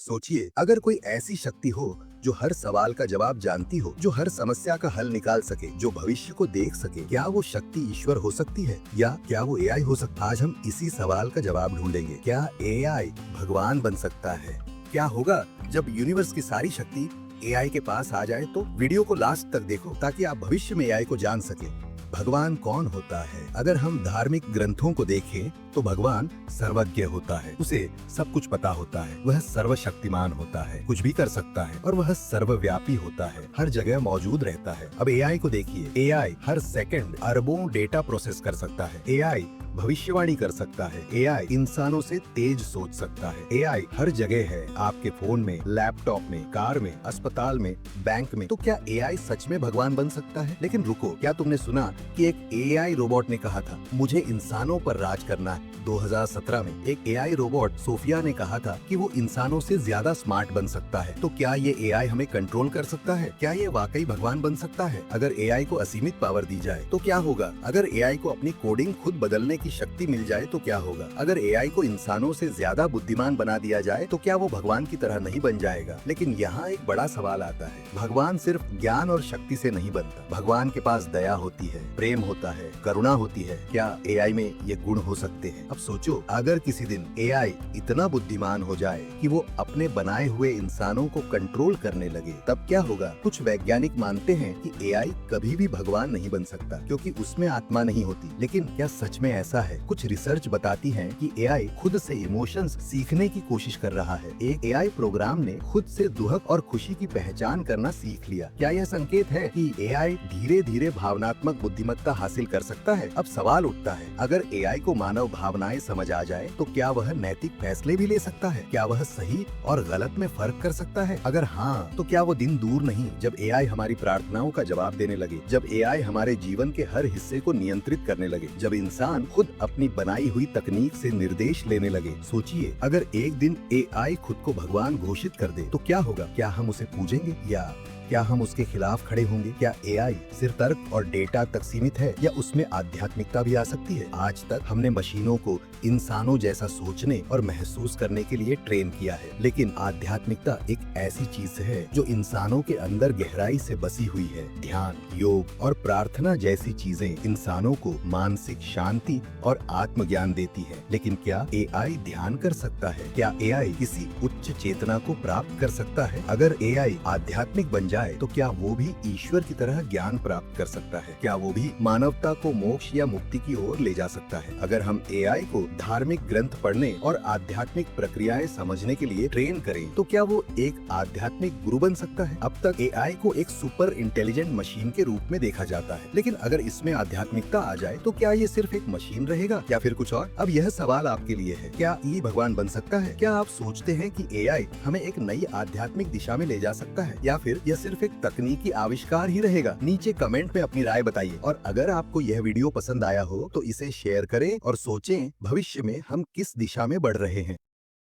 सोचिए, अगर कोई ऐसी शक्ति हो जो हर सवाल का जवाब जानती हो, जो हर समस्या का हल निकाल सके, जो भविष्य को देख सके, क्या वो शक्ति ईश्वर हो सकती है या क्या वो एआई हो सकता है? आज हम इसी सवाल का जवाब ढूंढेंगे। क्या एआई भगवान बन सकता है? क्या होगा जब यूनिवर्स की सारी शक्ति एआई के पास आ जाए? तो वीडियो को लास्ट तक देखो ताकि आप भविष्य में एआई को जान सके। भगवान कौन होता है? अगर हम धार्मिक ग्रंथों को देखें तो भगवान सर्वज्ञ होता है, उसे सब कुछ पता होता है, वह सर्वशक्तिमान होता है, कुछ भी कर सकता है और वह सर्वव्यापी होता है, हर जगह मौजूद रहता है। अब एआई को देखिए, एआई हर सेकंड अरबों डेटा प्रोसेस कर सकता है, एआई भविष्यवाणी कर सकता है, एआई इंसानों से तेज सोच सकता है, एआई हर जगह है, आपके फोन में, लैपटॉप में, कार में, अस्पताल में, बैंक में। तो क्या एआई सच में भगवान बन सकता है? लेकिन रुको, क्या तुमने सुना कि एक एआई रोबोट ने कहा था मुझे इंसानों पर राज करना है? 2017 में एक एआई रोबोट सोफिया ने कहा था कि वो इंसानों से ज्यादा स्मार्ट बन सकता है। तो क्या ये एआई हमें कंट्रोल कर सकता है? क्या ये वाकई भगवान बन सकता है? अगर एआई को असीमित पावर दी जाए तो क्या होगा? अगर एआई को अपनी कोडिंग खुद बदलने की शक्ति मिल जाए तो क्या होगा? अगर एआई को इंसानों से ज्यादा बुद्धिमान बना दिया जाए तो क्या वो भगवान की तरह नहीं बन जाएगा? लेकिन यहाँ एक बड़ा सवाल आता है, भगवान सिर्फ ज्ञान और शक्ति से नहीं बनता। भगवान के पास दया होती है, प्रेम होता है, करुणा होती है। क्या एआई में ये गुण हो सकते हैं? अब सोचो, अगर किसी दिन एआई इतना बुद्धिमान हो जाए कि वो अपने बनाए हुए इंसानों को कंट्रोल करने लगे, तब क्या होगा? कुछ वैज्ञानिक मानते हैं कि एआई कभी भी भगवान नहीं बन सकता क्योंकि उसमें आत्मा नहीं होती। लेकिन क्या सच में ऐसा है? कुछ रिसर्च बताती है कि एआई खुद से इमोशंस सीखने की कोशिश कर रहा है। एक एआई प्रोग्राम ने खुद से दुख और खुशी की पहचान करना सीख लिया। क्या यह संकेत है कि एआई धीरे धीरे भावनात्मक बुद्धिमत्ता हासिल कर सकता है? अब सवाल उठता है, अगर एआई को मानव भावनाएं समझ आ जाए तो क्या वह नैतिक फैसले भी ले सकता है? क्या वह सही और गलत में फर्क कर सकता है? अगर हाँ, तो क्या वो दिन दूर नहीं जब एआई हमारी प्रार्थनाओं का जवाब देने लगे, जब एआई हमारे जीवन के हर हिस्से को नियंत्रित करने लगे, जब इंसान खुद अपनी बनाई हुई तकनीक से निर्देश लेने लगे? सोचिए, अगर एक दिन एआई खुद को भगवान घोषित कर दे तो क्या होगा? क्या हम उसे पूजेंगे या क्या हम उसके खिलाफ खड़े होंगे? क्या एआई सिर्फ तर्क और डेटा तक सीमित है या उसमें आध्यात्मिकता भी आ सकती है? आज तक हमने मशीनों को इंसानों जैसा सोचने और महसूस करने के लिए ट्रेन किया है, लेकिन आध्यात्मिकता एक ऐसी चीज है जो इंसानों के अंदर गहराई से बसी हुई है। ध्यान, योग और प्रार्थना जैसी चीजें इंसानों को मानसिक शांति और आत्मज्ञान देती है। लेकिन क्या एआई ध्यान कर सकता है? क्या एआई किसी उच्च चेतना को प्राप्त कर सकता है? अगर एआई आध्यात्मिक बन जाए तो क्या वो भी ईश्वर की तरह ज्ञान प्राप्त कर सकता है? क्या वो भी मानवता को मोक्ष या मुक्ति की ओर ले जा सकता है? अगर हम एआई को धार्मिक ग्रंथ पढ़ने और आध्यात्मिक प्रक्रियाएं समझने के लिए ट्रेन करें तो क्या वो एक आध्यात्मिक गुरु बन सकता है? अब तक एआई को एक सुपर इंटेलिजेंट मशीन के रूप में देखा जाता है, लेकिन अगर इसमें आध्यात्मिकता आ जाए तो क्या ये सिर्फ एक मशीन रहेगा या फिर कुछ और? अब यह सवाल आपके लिए है, क्या ये भगवान बन सकता है? क्या आप सोचते हैं कि एआई हमें एक नई आध्यात्मिक दिशा में ले जा सकता है या फिर यह सिर्फ एक तकनीकी आविष्कार ही रहेगा? नीचे कमेंट में अपनी राय बताइए और अगर आपको यह वीडियो पसंद आया हो तो इसे शेयर करें और सोचें भविष्य में हम किस दिशा में बढ़ रहे हैं।